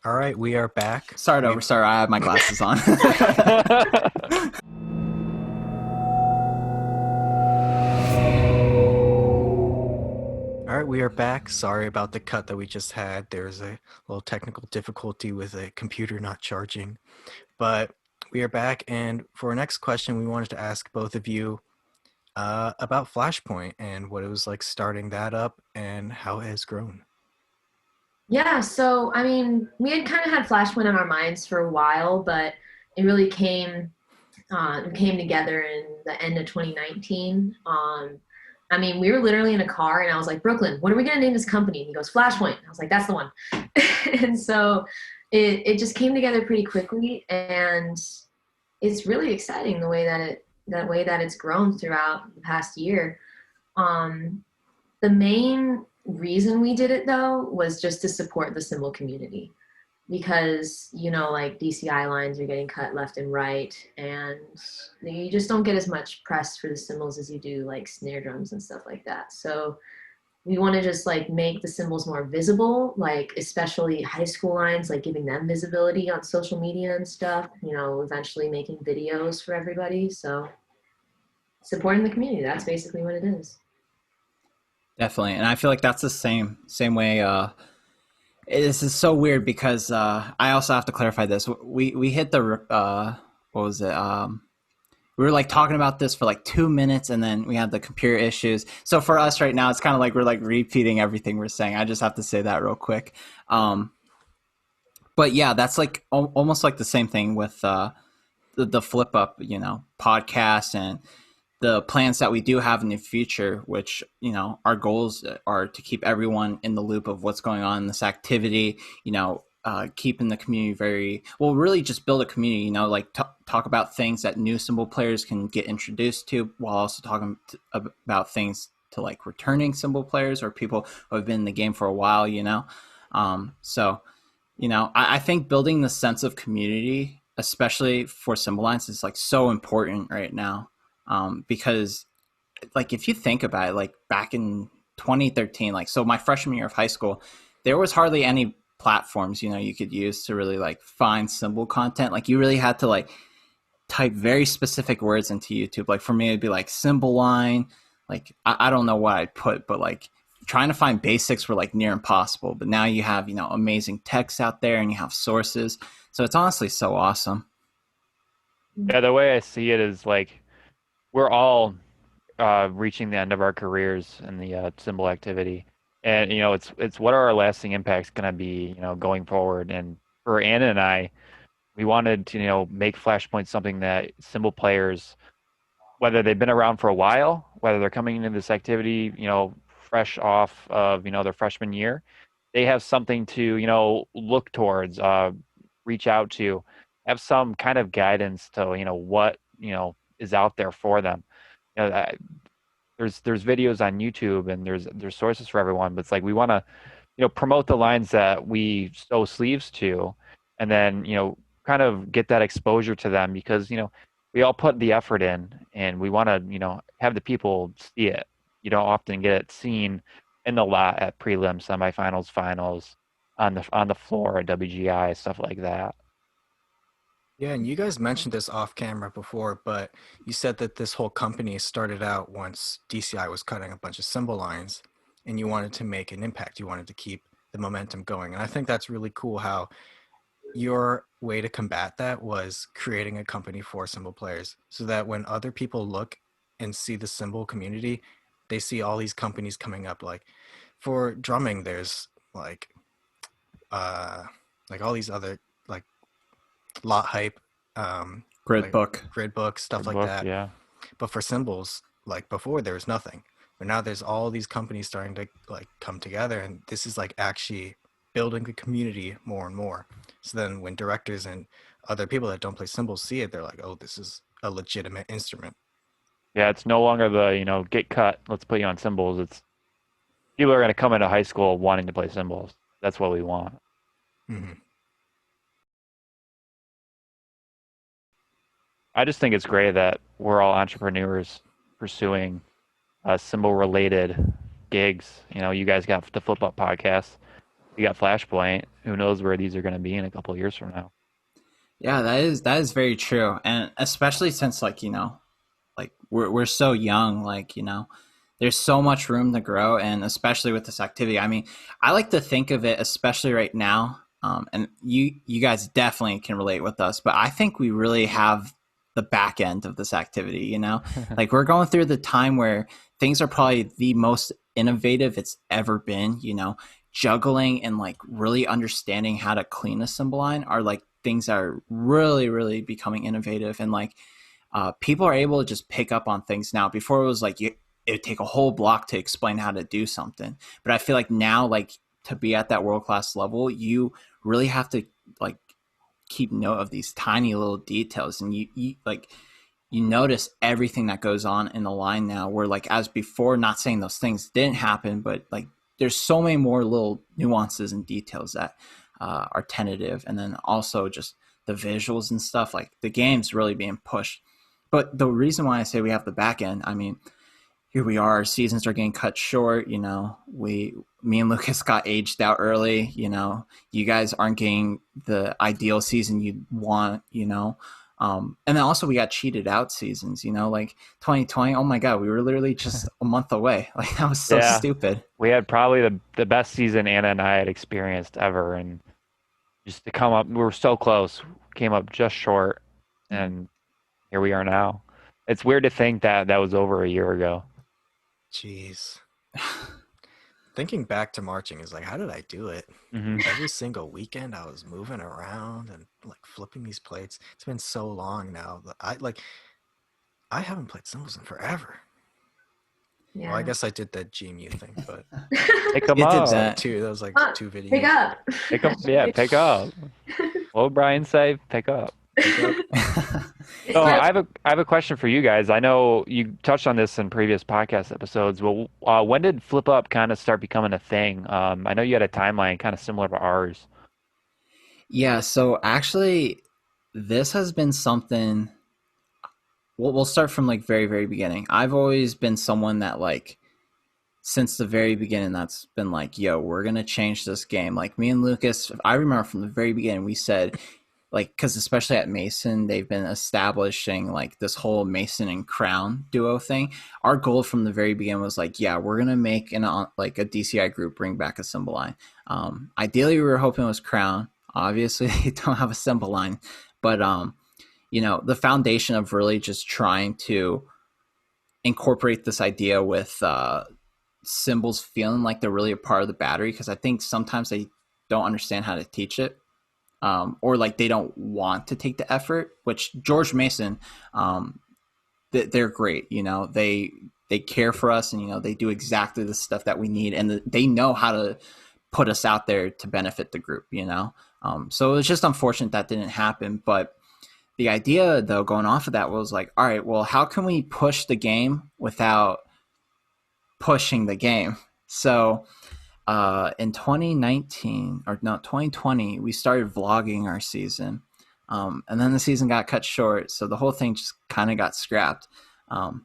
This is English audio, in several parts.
All right, we are back. Start over. Sorry, I have my glasses on. All right, we are back. Sorry about the cut that we just had. There's a little technical difficulty with a computer not charging. But we are back, and for our next question, we wanted to ask both of you about Flashpoint and what it was like starting that up and how it has grown. Yeah, so I mean, we had kind of had Flashpoint on our minds for a while, but it really came together in the end of 2019. I mean, we were literally in a car, and I was like, Brooklyn, what are we gonna name this company? And he goes, Flashpoint. And I was like, that's the one. And so it just came together pretty quickly, and it's really exciting the way that it's grown throughout the past year. Um, the main reason we did it though was just to support the cymbal community because like DCI lines are getting cut left and right, and you just don't get as much press for the cymbals as you do like snare drums and stuff like that. So we want to just like make the cymbals more visible, like especially high school lines, like giving them visibility on social media and stuff, eventually making videos for everybody. So supporting the community, that's basically what it is. Definitely, and I feel like that's the same way. This is so weird because I also have to clarify this. We hit the what was it? We were like talking about this for like 2 minutes, and then we had the computer issues. So for us right now, it's kind of like we're like repeating everything we're saying. I just have to say that real quick. But yeah, that's like almost like the same thing with the Flip Up, podcast and the plans that we do have in the future, which, our goals are to keep everyone in the loop of what's going on in this activity, keeping the community very well, really just build a community, like talk about things that new cymbal players can get introduced to, while also talking about things to like returning cymbal players or people who have been in the game for a while, So, I think building the sense of community, especially for cymbal lines, is like so important right now. Because like if you think about it, like back in 2013, like so my freshman year of high school, there was hardly any platforms you could use to really like find cymbal content. Like you really had to like type very specific words into YouTube. Like for me, it'd be like cymbal line. Like I don't know what I'd put, but like trying to find basics were like near impossible. But now you have amazing texts out there, and you have sources. So it's honestly so awesome. Yeah, the way I see it is like we're all reaching the end of our careers in the cymbal activity, and it's what are our lasting impacts going to be, going forward. And for Anna and I, we wanted to make Flashpoint something that cymbal players, whether they've been around for a while, whether they're coming into this activity, fresh off of their freshman year, they have something to look towards, reach out to, have some kind of guidance to what is out there for them. There's videos on YouTube, and there's sources for everyone, but it's like we want to promote the lines that we sew sleeves to, and then kind of get that exposure to them, because we all put the effort in, and we want to have the people see it. You don't often get it seen in the lot at prelim, semifinals, finals, on the floor at WGI, stuff like that. Yeah, and you guys mentioned this off camera before, but you said that this whole company started out once DCI was cutting a bunch of cymbal lines, and you wanted to make an impact. You wanted to keep the momentum going. And I think that's really cool how your way to combat that was creating a company for cymbal players so that when other people look and see the cymbal community, they see all these companies coming up. Like for drumming, there's uh like all these other like lot hype, Grid like book. grid book stuff Good like book, that. yeah. But for cymbals, like before there was nothing, but now there's all these companies starting to like come together, and this is like actually building the community more and more. So then when directors and other people that don't play cymbals see it, they're like, oh, this is a legitimate instrument. Yeah, it's no longer the get cut, let's put you on cymbals. It's people are going to come into high school wanting to play cymbals. That's what we want. Mm-hmm. I just think it's great that we're all entrepreneurs pursuing cymbal related gigs. You guys got the Flip Up podcast. we got Flashpoint. Who knows where these are going to be in a couple of years from now? Yeah, that is very true, and especially since like like we're so young, like there's so much room to grow, and especially with this activity. I mean, I like to think of it, especially right now, and you guys definitely can relate with us, but I think we really have the back end of this activity. Like we're going through the time where things are probably the most innovative it's ever been. Juggling and like really understanding how to clean a cymbal line are like things that are really really becoming innovative, and like people are able to just pick up on things now. Before it was like it would take a whole block to explain how to do something, but I feel like now, like to be at that world class level, you really have to like keep note of these tiny little details, and you like you notice everything that goes on in the line now, where like as before, not saying those things didn't happen, but like there's so many more little nuances and details that are tentative, and then also just the visuals and stuff. Like the game's really being pushed. But the reason why I say we have the back end, I mean, here we are, seasons are getting cut short. Me and Lucas got aged out early. You guys aren't getting the ideal season you'd want. And then also we got cheated out seasons. Like 2020. Oh my god, we were literally just a month away. Like that was so stupid. We had probably the best season Anna and I had experienced ever, and just to come up, we were so close, came up just short, and here we are now. It's weird to think that was over a year ago. Jeez. Thinking back to marching is like, how did I do it? Mm-hmm. Every single weekend I was moving around and like flipping these plates. It's been so long now. I haven't played cymbals in forever. Yeah. Well, I guess I did that GMU thing, but Pick them You did up. that. that was like 2 videos. Pick up. Pick them, yeah, pick up. What would Brian say? Pick up. So I have a question for you guys. I know you touched on this in previous podcast episodes. Well, when did flip up kind of start becoming a thing? I know you had a timeline kind of similar to ours. Yeah, so actually, this has been something. We'll start from like very very beginning. I've always been someone that like since the very beginning that's been like, yo, we're gonna change this game. Like me and Lucas, I remember from the very beginning we said, like, because especially at Mason, they've been establishing like this whole Mason and Crown duo thing. Our goal from the very beginning was like, yeah, we're gonna make like a DCI group bring back a cymbal line. Ideally, we were hoping it was Crown. Obviously, they don't have a cymbal line, but the foundation of really just trying to incorporate this idea with cymbals feeling like they're really a part of the battery, because I think sometimes they don't understand how to teach it. Or like they don't want to take the effort, which George Mason, they're great. They care for us, and they do exactly the stuff that we need, and they know how to put us out there to benefit the group. So it was just unfortunate that didn't happen. But the idea, though, going off of that was like, all right, well, how can we push the game without pushing the game? So in 2020, we started vlogging our season. And then the season got cut short, so the whole thing just kind of got scrapped. But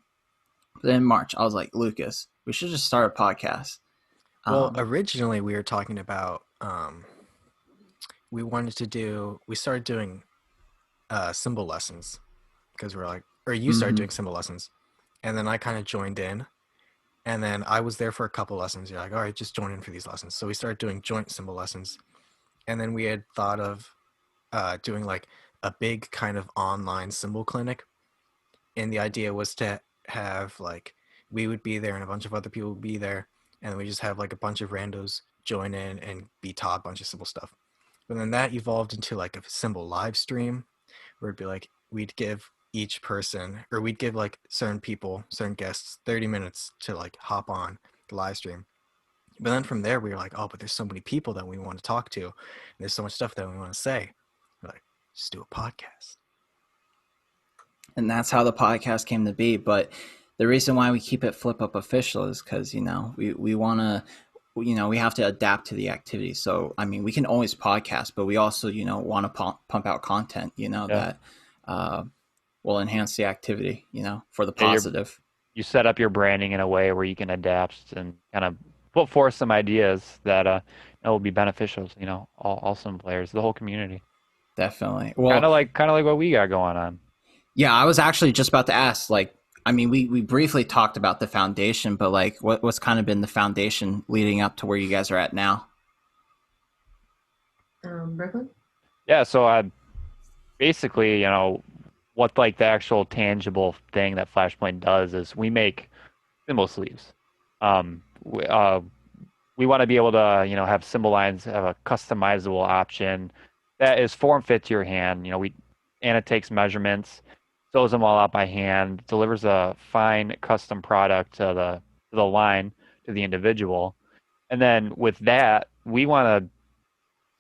in March, I was like, Lucas, we should just start a podcast. Well, originally we were talking about we started doing cymbal lessons, because we're like, or you started doing cymbal lessons, and then I kind of joined in. And then I was there for a couple lessons. You're like, all right, just join in for these lessons. So we started doing joint cymbal lessons. And then we had thought of doing like a big kind of online cymbal clinic. And the idea was to have like, we would be there and a bunch of other people would be there. And then we just have like a bunch of randos join in and be taught a bunch of cymbal stuff. But then that evolved into like a cymbal live stream, where it'd be like, we'd give each person, or we'd give like certain people, certain guests 30 minutes to like hop on the live stream. But then from there we were like, oh, but there's so many people that we want to talk to, and there's so much stuff that we want to say. We're like, just do a podcast. And that's how the podcast came to be. But the reason why we keep it Flip Up Official is because we want to, we have to adapt to the activity. So I mean, we can always podcast, but we also want to pump out content that will enhance the activity, for the positive. You set up your branding in a way where you can adapt and kind of put forth some ideas that That will be beneficial to, all cymbal players, the whole community. Definitely. Kind Well, of like what we got going on. yeah, I was actually just about to ask, like, I mean, we briefly talked about the foundation, but like, what's kind of been the foundation leading up to where you guys are at now? Brooklyn. Yeah, so I basically, what like the actual tangible thing that Flashpoint does is we make cymbal sleeves. We want to be able to, have symbol lines have a customizable option that is form fit to your hand. Anna takes measurements, sews them all out by hand, delivers a fine custom product to the line to the individual, and then with that, we want to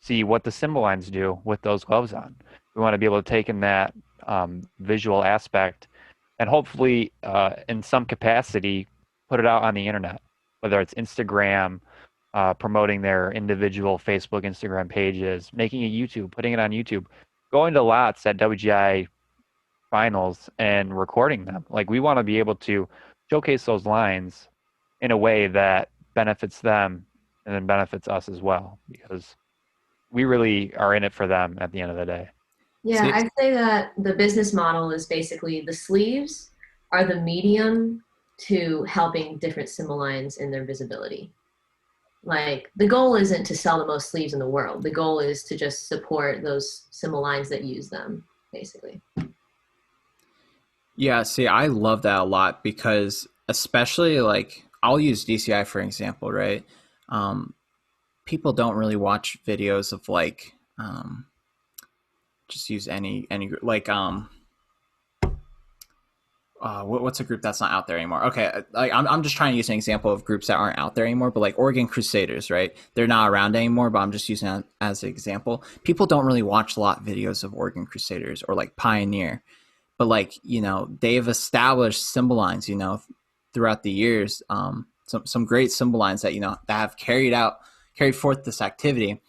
see what the symbol lines do with those gloves on. We want to be able to take in that visual aspect and hopefully, in some capacity, put it out on the internet, whether it's Instagram, promoting their individual Facebook, Instagram pages, making a YouTube, putting it on YouTube, going to lots at WGI finals and recording them. Like we want to be able to showcase those lines in a way that benefits them and then benefits us as well because we really are in it for them at the end of the day. Yeah, See, I'd say that the business model is basically the sleeves are the medium to helping different symbol lines in their visibility. Like the goal isn't to sell the most sleeves in the world. The goal is to just support those symbol lines that use them, basically. yeah, see, I love that a lot because, especially like, I'll use DCI for example, right? Um, People don't really watch videos of like, just use any like what's a group that's not out there anymore? Okay, like I'm just trying to use an example of groups that aren't out there anymore, but like Oregon Crusaders, right? They're not around anymore, but I'm just using that as an example. People don't really watch a lot of videos of Oregon Crusaders or like Pioneer, but like they've established symbol lines, throughout the years. Some great symbol lines that that have carried forth this activity.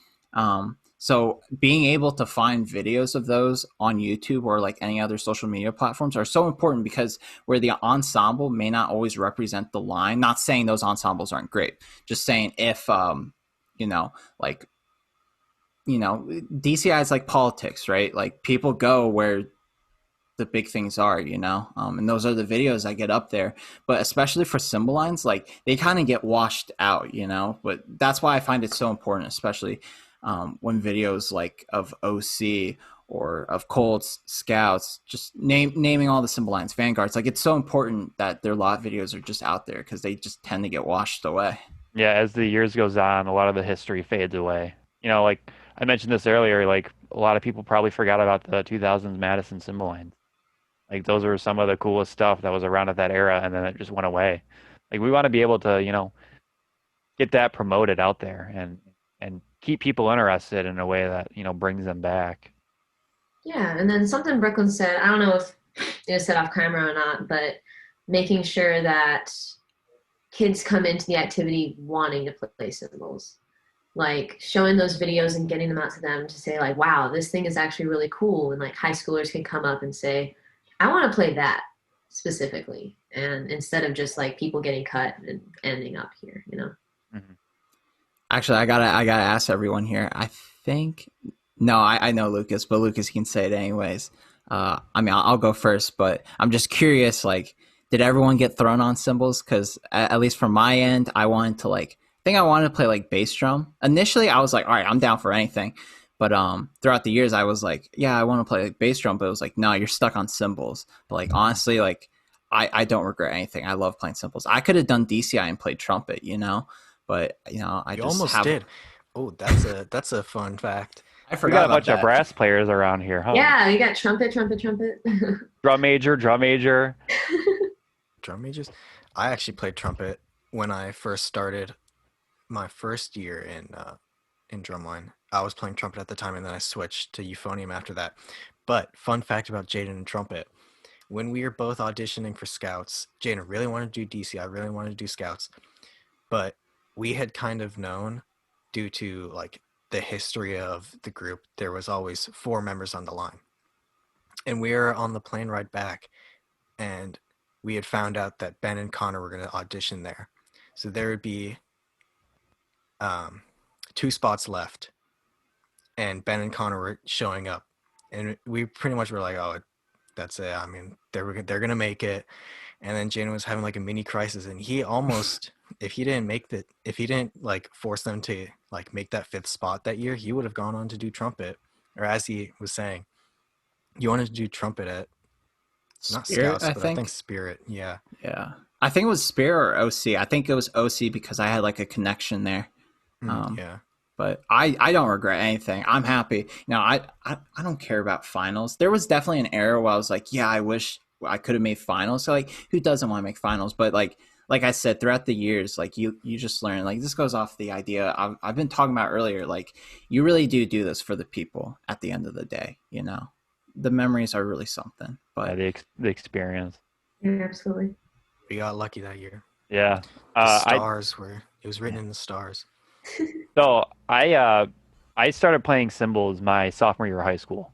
So being able to find videos of those on YouTube or like any other social media platforms are so important because where the ensemble may not always represent the line, not saying those ensembles aren't great, just saying if you know like DCI is like politics, right? Like people go where the big things are, and those are the videos that get up there. But especially for symbol lines, like they kind of get washed out, But that's why I find it so important, especially when videos like of OC or of Colts, Scouts, just naming all the symbol lines, Vanguards. Like it's so important that their lot videos are just out there because they just tend to get washed away. Yeah, as the years goes on, a lot of the history fades away. Like I mentioned this earlier, like a lot of people probably forgot about the 2000s Madison symbol lines. Like those were some of the coolest stuff that was around at that era, and then it just went away. Like we want to be able to, get that promoted out there and keep people interested in a way that, brings them back. Yeah, and then something Brooklyn said, I don't know if it was said off camera or not, but making sure that kids come into the activity wanting to play cymbals. Like showing those videos and getting them out to them to say like, wow, this thing is actually really cool. And like high schoolers can come up and say, I want to play that specifically. And instead of just like people getting cut and ending up here. Mm-hmm. Actually, I gotta ask everyone here. I think no, I know Lucas, but Lucas can say it anyways. I mean, I'll go first, but I'm just curious. Like, did everyone get thrown on cymbals? Because at least from my end, I wanted to like. I think I wanted to play like bass drum. Initially, I was like, all right, I'm down for anything. But throughout the years, I was like, yeah, I want to play like bass drum. But it was like, no, you're stuck on cymbals. But like honestly, like I don't regret anything. I love playing cymbals. I could have done DCI and played trumpet, but I You just almost have. did. Oh, that's a fun fact. I We forgot got a about bunch of that. brass players around here, huh? Yeah, we got trumpet, trumpet, trumpet. Drum major, drum major. Drum majors. I actually played trumpet when I first started my first year in drumline. I was playing trumpet at the time, and then I switched to euphonium after that. But fun fact about Jaden and trumpet: when we were both auditioning for Scouts, Jaden really wanted to do DC. I really wanted to do Scouts, but we had kind of known due to like the history of the group, there was always four members on the line, and we were on the plane ride back, and we had found out that Ben and Connor were going to audition there. So there would be um, 2 spots left, and Ben and Connor were showing up, and we pretty much were like, oh, that's it. I mean, they're gonna make it. And then Jalen was having like a mini crisis, and he almost, if he didn't like force them to like make that 5th spot that year, he would have gone on to do trumpet, or as he was saying, you wanted to do trumpet at not Spirit, Scouts, I but I think think. Spirit. Yeah. Yeah, I think it was Spirit or OC. I think it was OC because I had like a connection there. Yeah. But I don't regret anything. I'm happy. I don't care about finals. There was definitely an era where I was like, yeah, I wish I could have made finals. So like, who doesn't want to make finals? But like I said, throughout the years, like you just learn. Like this goes off the idea I've been talking about earlier. Like you really do this for the people at the end of the day. You know, the memories are really something. But the experience. Yeah, absolutely. We got lucky that year. Yeah. The stars it was written in the stars. So I started playing cymbals my sophomore year of high school.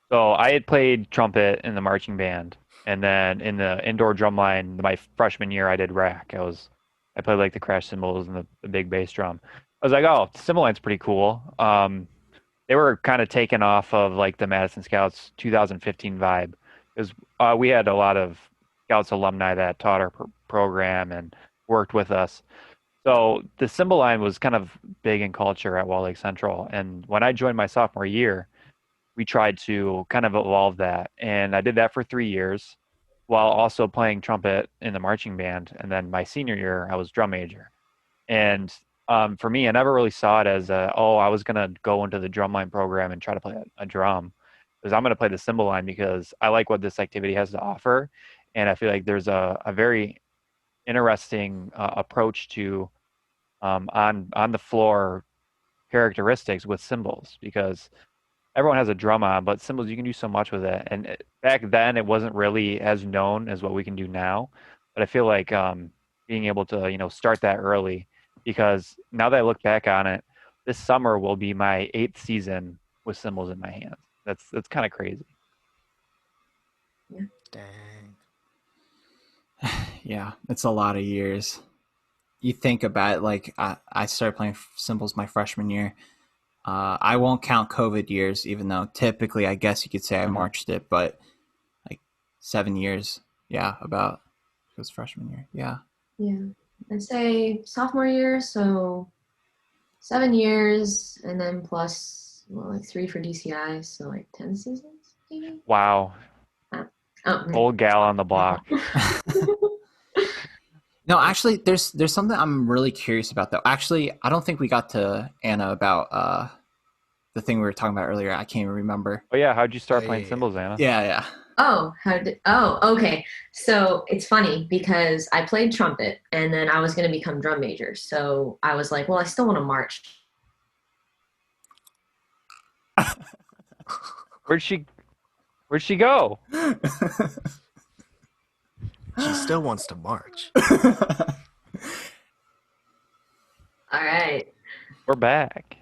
So I had played trumpet in the marching band, and then in the indoor drum line my freshman year I did rack. I played like the crash cymbals and the big bass drum. I was like, oh, cymbal line's pretty cool. They were kind of taken off of like the Madison Scouts 2015 vibe, because we had a lot of Scouts alumni that taught our program and worked with us. So the cymbal line was kind of big in culture at Wall Lake Central. And when I joined my sophomore year, we tried to kind of evolve that. And I did that for 3 years while also playing trumpet in the marching band. And then my senior year, I was drum major. And for me, I never really saw it as I was going to go into the drumline program and try to play a drum. Because I'm going to play the cymbal line because I like what this activity has to offer. And I feel like there's a very interesting approach to on the floor characteristics with cymbals, because everyone has a drum on, but cymbals, you can do so much with it. And back then it wasn't really as known as what we can do now, but I feel like being able to start that early, because now that I look back on it, this summer will be my 8th season with cymbals in my hands. That's kind of crazy. Yeah. Dang. yeah, it's a lot of years. You think about it, like I started playing cymbals my freshman year. I won't count COVID years, even though typically I guess you could say I marched it, but like 7 years. Yeah, about it was freshman year. Yeah. Yeah. I'd say sophomore year, so 7 years, and then plus like 3 for DCI, so like 10 seasons maybe. Wow. Old gal on the block. No, actually, there's something I'm really curious about, though. Actually, I don't think we got to Anna about the thing we were talking about earlier. I can't even remember. Oh yeah, how'd you start playing cymbals, Anna? Yeah. Okay. So it's funny because I played trumpet and then I was going to become drum major. So I was like, well, I still want to march. Where'd she go? She still wants to march. All right. We're back.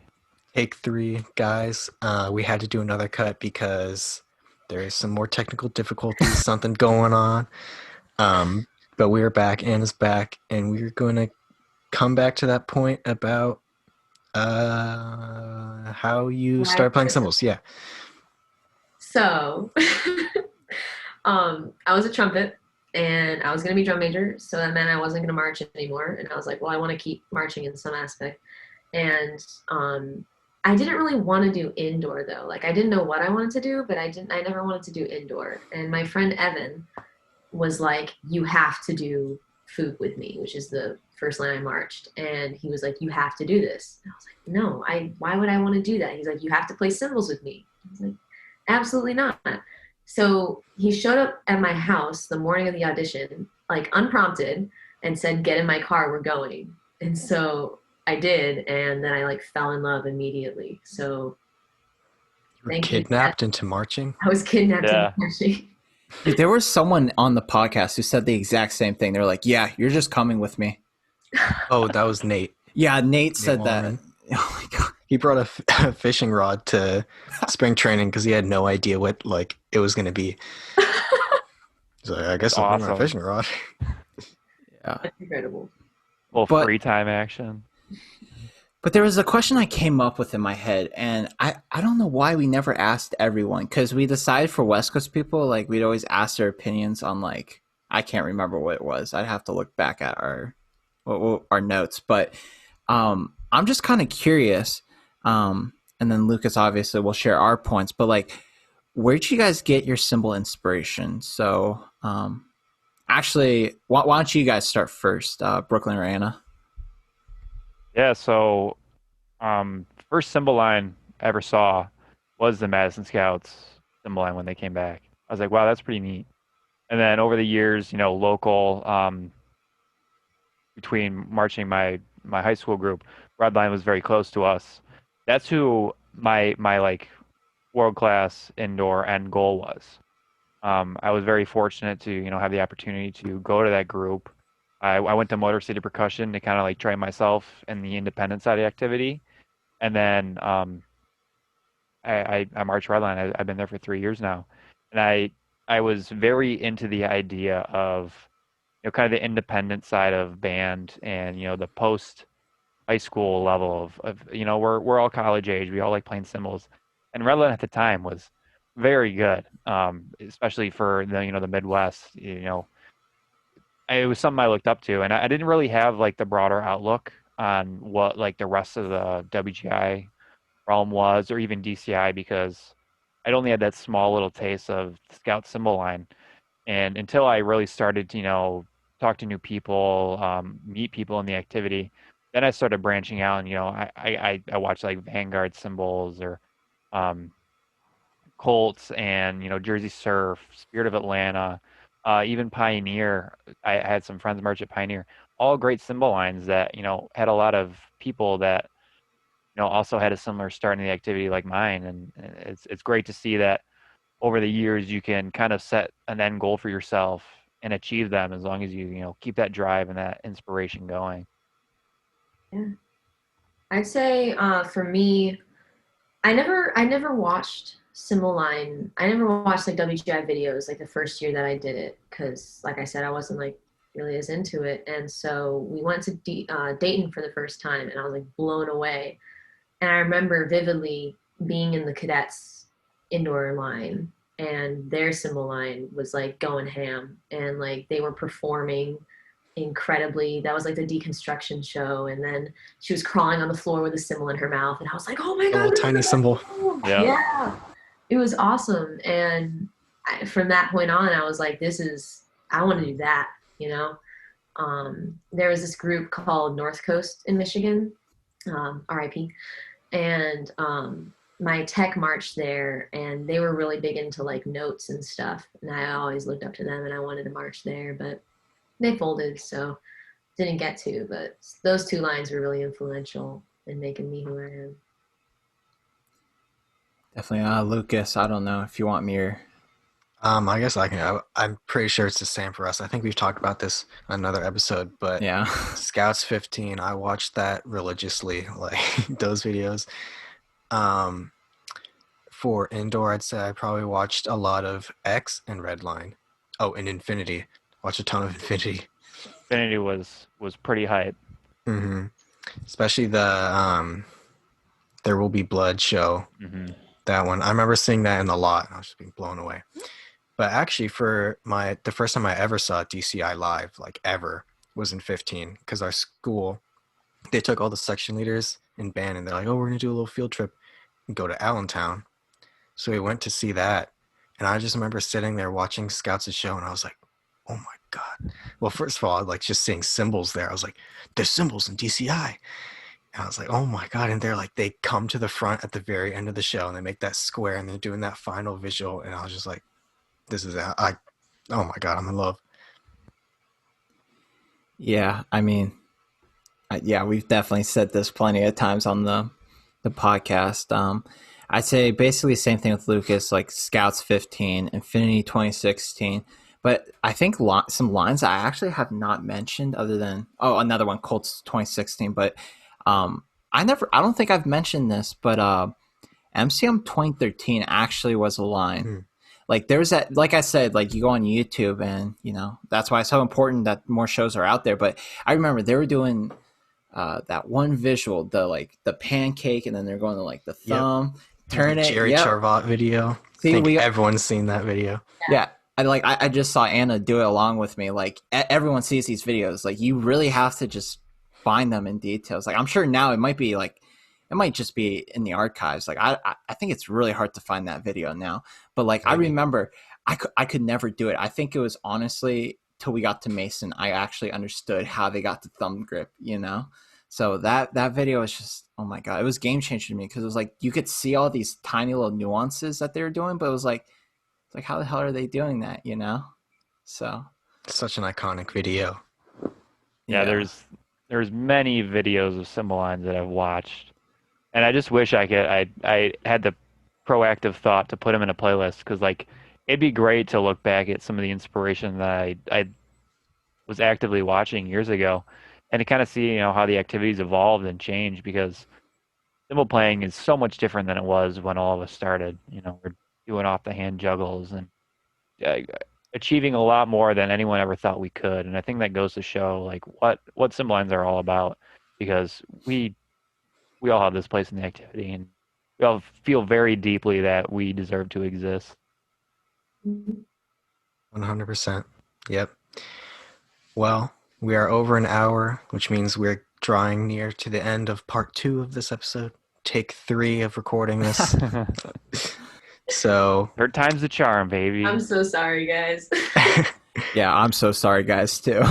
Take 3, guys. We had to do another cut because there is some more technical difficulties, something going on. But we're back, Anna's back, and we're going to come back to that point about how you start playing cymbals. Yeah. So I was a trumpet and I was going to be drum major. So that meant I wasn't going to march anymore. And I was like, well, I want to keep marching in some aspect. And I didn't really want to do indoor though. Like I didn't know what I wanted to do, but I never wanted to do indoor. And my friend Evan was like, you have to do Food with me, which is the first line I marched. And he was like, you have to do this. And I was like, no, why would I want to do that? He's like, you have to play cymbals with me. I was like, absolutely not. So he showed up at my house the morning of the audition, like unprompted, and said, get in my car, we're going. And so I did, and then I like fell in love immediately. So you were kidnapped into marching? I was kidnapped into marching. Dude, there was someone on the podcast who said the exact same thing. They're like, yeah, you're just coming with me. Oh, that was Nate. Yeah, Nate said that. Oh my God. He brought a fishing rod to spring training because he had no idea what like it was going to be. He's like, I guess I'll bring my fishing rod. Yeah. That's incredible. Free time action. But there was a question I came up with in my head, and I don't know why we never asked everyone, because we decided for West Coast people, like we'd always ask their opinions on like I can't remember what it was. I'd have to look back at our notes, but I'm just kind of curious. And then Lucas obviously will share our points, but like, where'd you guys get your cymbal inspiration? So actually, why don't you guys start first, Brooklyn or Anna? Yeah, so first cymbal line I ever saw was the Madison Scouts cymbal line when they came back. I was like, wow, that's pretty neat. And then over the years, local between marching my high school group, Redline was very close to us. That's who my like world class indoor end goal was. I was very fortunate to have the opportunity to go to that group. I went to Motor City Percussion to kind of like train myself in the independent side of the activity, and then I marched Redline. I've been there for 3 years now, and I was very into the idea of kind of the independent side of band and the post high school level of we're all college age. We all like playing cymbals, and Redline at the time was very good, especially for the Midwest. It was something I looked up to, and I didn't really have like the broader outlook on what like the rest of the WGI realm was, or even DCI, because I'd only had that small little taste of the Scout cymbal line. And until I really started to, talk to new people, meet people in the activity, then I started branching out. And I watched like Vanguard cymbals, or Colts, and Jersey Surf, Spirit of Atlanta, even Pioneer. I had some friends march at Pioneer. All great cymbal lines that had a lot of people that also had a similar start in the activity like mine. And it's great to see that over the years you can kind of set an end goal for yourself and achieve them, as long as you keep that drive and that inspiration going. Yeah, I'd say for me, I never watched cymbal line. I never watched like WGI videos like the first year that I did it, because like I said, I wasn't like really as into it. And so we went to Dayton for the first time, and I was like blown away. And I remember vividly being in the cadets indoor line, and their cymbal line was like going ham, and like they were performing incredibly. That was like the deconstruction show, and then she was crawling on the floor with a cymbal in her mouth, and I was like, oh my A god, little tiny cymbal. Yeah. yeah, it was awesome. And from that point on, I was like, I want to do that. There was this group called North Coast in Michigan, RIP, and my tech marched there, and they were really big into like notes and stuff, and I always looked up to them, and I wanted to march there, but they folded, so didn't get to. But those two lines were really influential in making me who I am. Definitely. Lucas, I don't know if you want me or... I guess I can. I'm pretty sure it's the same for us. I think we've talked about this in another episode, but Yeah. Scouts 15, I watched that religiously, like those videos. For indoor, I'd say I probably watched a lot of X and Redline. Oh, and Infinity. Watched a ton of Infinity. Infinity was pretty hype. Mm-hmm. Especially the There Will Be Blood show. Mm-hmm. That one. I remember seeing that in the lot. I was just being blown away. But actually, for the first time I ever saw DCI live, like ever, was in 15, because our school, they took all the section leaders in band, and they're like, oh, we're going to do a little field trip and go to Allentown. So we went to see that, and I just remember sitting there watching Scouts' show, and I was like, oh my God. Well, first of all, like just seeing cymbals there, I was like, there's cymbals in DCI. And I was like, oh my God. And they're like, they come to the front at the very end of the show, and they make that square, and they're doing that final visual. And I was just like, oh my God, I'm in love. Yeah, I mean, yeah, we've definitely said this plenty of times on the podcast. I'd say basically the same thing with Lucas, like Scouts 15, Infinity 2016. But I think some lines I actually have not mentioned, other than another one, Colts 2016. But I don't think I've mentioned this, but MCM 2013 actually was a line. Like there's that, like I said, like you go on YouTube, and that's why it's so important that more shows are out there. But I remember they were doing that one visual, the pancake, and then they're going to like the thumb, turn the it. Jerry Charvat video. See, I think everyone's seen that video. Yeah. I just saw Anna do it along with me. Like everyone sees these videos. Like you really have to just find them in details. Like I'm sure now it might just be in the archives. Like I think it's really hard to find that video now. But like I remember I could never do it. I think it was honestly till we got to Mason, I actually understood how they got the thumb grip, you know? So that video was just, oh my God, it was game changing to me because it was like you could see all these tiny little nuances that they were doing, but it was like, it's like, how the hell are they doing that, you know? So such an iconic video. Yeah, there's many videos of cymbal lines that I've watched, and I just wish I had the proactive thought to put them in a playlist because like it'd be great to look back at some of the inspiration that I was actively watching years ago, and to kind of see how the activities evolved and changed because cymbal playing is so much different than it was when all of us started. We're doing off the hand juggles and achieving a lot more than anyone ever thought we could. And I think that goes to show like what cymbal lines are all about because we all have this place in the activity and we all feel very deeply that we deserve to exist. 100%. Yep. Well, we are over an hour, which means we're drawing near to the end of part 2 of this episode. Take 3 of recording this. So third time's the charm, baby. I'm so sorry, guys. Yeah, I'm so sorry, guys, too.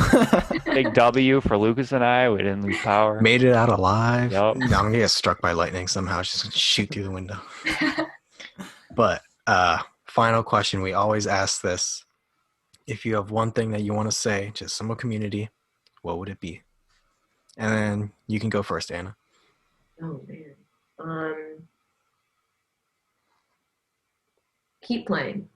Big W for Lucas and I. We didn't lose power. Made it out alive. Yep. No, I'm gonna get struck by lightning somehow. It's just gonna shoot through the window. But final question. We always ask this. If you have one thing that you want to say to the cymbal community, what would it be? And then you can go first, Anna. Oh man. Keep playing.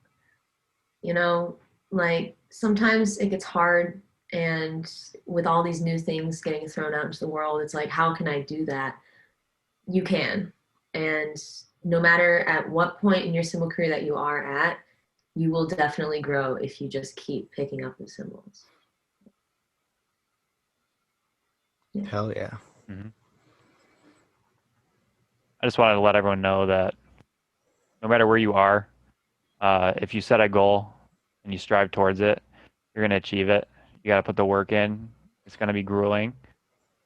Like sometimes it gets hard, and with all these new things getting thrown out into the world, it's like, how can I do that? You can. And no matter at what point in your cymbal career that you are at, you will definitely grow if you just keep picking up the cymbals. Yeah. Hell yeah. Mm-hmm. I just wanted to let everyone know that no matter where you are, if you set a goal and you strive towards it, you're going to achieve it. You got to put the work in. It's going to be grueling.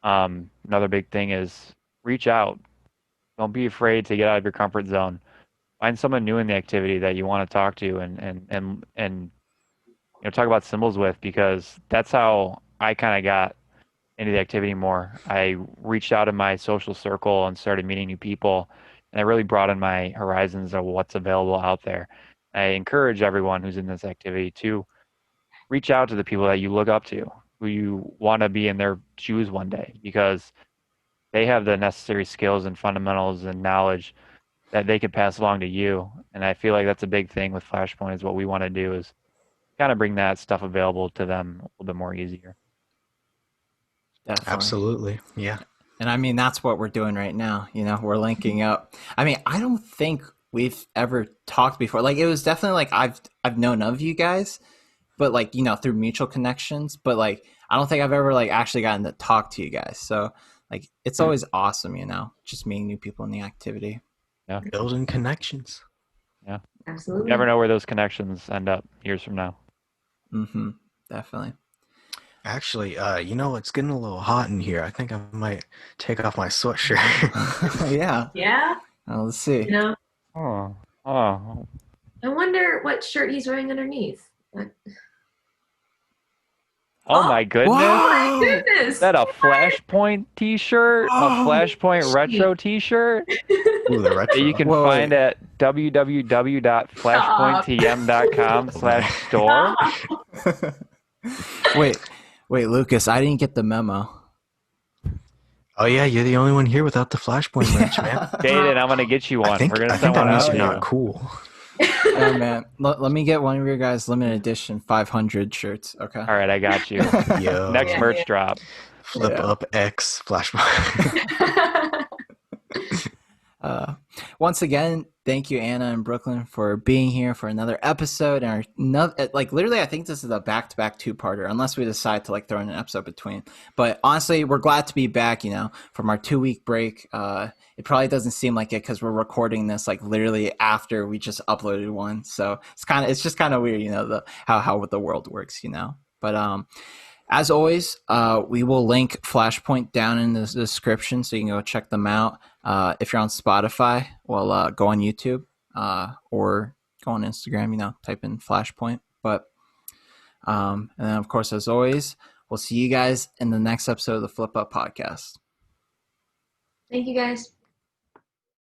Another big thing is reach out. Don't be afraid to get out of your comfort zone. Find someone new in the activity that you want to talk to and talk about cymbals with, because that's how I kind of got into the activity more. I reached out in my social circle and started meeting new people, and I really broadened my horizons of what's available out there. I encourage everyone who's in this activity to reach out to the people that you look up to, who you want to be in their shoes one day, because they have the necessary skills and fundamentals and knowledge that they could pass along to you. And I feel like that's a big thing with Flashpoint, is what we want to do is kind of bring that stuff available to them a little bit more easier. Definitely. Absolutely. Yeah. And I mean, that's what we're doing right now. We're linking up. I mean, I don't think we've ever talked before. Like, it was definitely like I've known of you guys, but like, through mutual connections, but like, I don't think I've ever like actually gotten to talk to you guys. So like, it's always awesome, just meeting new people in the activity. Yeah. Building connections. Yeah. Absolutely. You never know where those connections end up years from now. Mm-hmm. Definitely. Actually, it's getting a little hot in here. I think I might take off my sweatshirt. Yeah. Yeah. Well, let's see. Oh. I wonder what shirt he's wearing underneath. Oh my goodness. Oh my goodness. Is that a Flashpoint t-shirt? A Flashpoint retro t-shirt? Ooh, the retro. That you can find at www.flashpointtm.com/store. Wait, Lucas, I didn't get the memo. Oh yeah, you're the only one here without the Flashpoint merch, man. Jaden, I'm gonna get you one. We're gonna send one out. Not cool. Yeah, man. Let me get one of your guys' limited edition 500 shirts. Okay. All right, I got you. Yo. Next merch drop. Flip up X Flashpoint. Once again, thank you, Anna and Brooklyn, for being here for another episode. And literally, I think this is a back-to-back two-parter, unless we decide to like throw in an episode between. But honestly, we're glad to be back. From our 2-week break. It probably doesn't seem like it because we're recording this like literally after we just uploaded one. So it's just kind of weird, how the world works, But as always, we will link Flashpoint down in the description so you can go check them out. If you're on Spotify, well, go on YouTube or go on Instagram, type in Flashpoint. But and then, of course, as always, we'll see you guys in the next episode of the Flip Up Podcast. Thank you, guys.